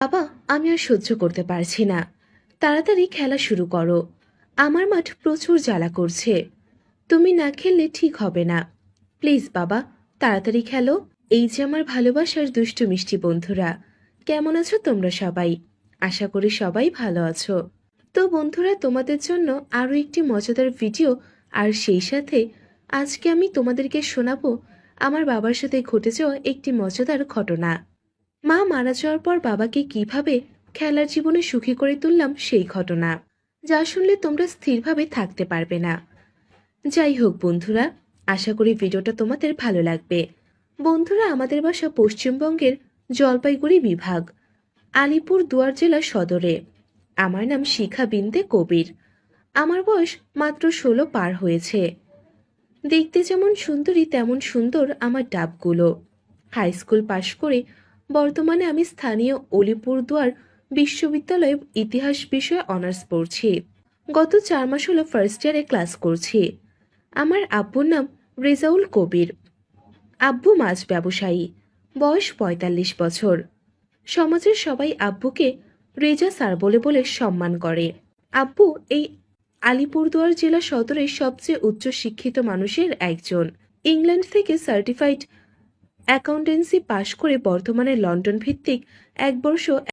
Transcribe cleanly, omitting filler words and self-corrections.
বাবা, আমি আর সহ্য করতে পারছি না। তাড়াতাড়ি খেলা শুরু করো। আমার মাঠ প্রচুর জ্বালা করছে। তুমি না খেললে ঠিক হবে না। প্লিজ বাবা, তাড়াতাড়ি খেলো। এই যে আমার ভালোবাসার দুষ্টু মিষ্টি বন্ধুরা, কেমন আছো তোমরা সবাই? আশা করি সবাই ভালো আছো। তো বন্ধুরা, তোমাদের জন্য আরও একটি মজাদার ভিডিও, আর সেই সাথে আজকে আমি তোমাদেরকে শোনাবো আমার বাবার সাথে ঘটে যাওয়া একটি মজাদার ঘটনা। মা মারা যাওয়ার পর বাবাকে কিভাবে খেলার জীবনে সুখী করে তুললাম সেই ঘটনা, যা শুনলে তোমরা স্থিরভাবে থাকতে পারবে না। যাই হোক বন্ধুরা, আশা করি ভিডিওটা তোমাদের ভালো লাগবে। বন্ধুরা, আমাদের বাসা পশ্চিমবঙ্গের জলপাইগুড়ি বিভাগ, আলিপুর দুয়ার জেলা সদরে। আমার নাম শিখা বিনতে কবির। আমার বয়স মাত্র 16 পার হয়েছে। দেখতে যেমন সুন্দরী তেমন সুন্দর আমার ডাবগুলো। হাই স্কুল পাশ করে বর্তমানে আমি স্থানীয় অলিপুরদুয়ার বিশ্ববিদ্যালয়ে ইতিহাস বিষয়ে অনার্স পড়ছি। গত 4 মাস হলো ফার্স্ট ইয়ারে ক্লাস করছি। আমার আব্বুর নাম রেজাউল কবির। আব্বু মাছ ব্যবসায়ী। বয়স ৪৫ বছর। সমাজের সবাই আব্বুকে রেজা স্যার বলে বলে সম্মান করে। আব্বু এই আলিপুরদুয়ার জেলা সদরের সবচেয়ে উচ্চ শিক্ষিত মানুষের একজন। ইংল্যান্ড থেকে সার্টিফাইড অ্যাকাউন্টেন্সি পাশ করে বর্তমানে লন্ডন ভিত্তিক 1 বর্ষ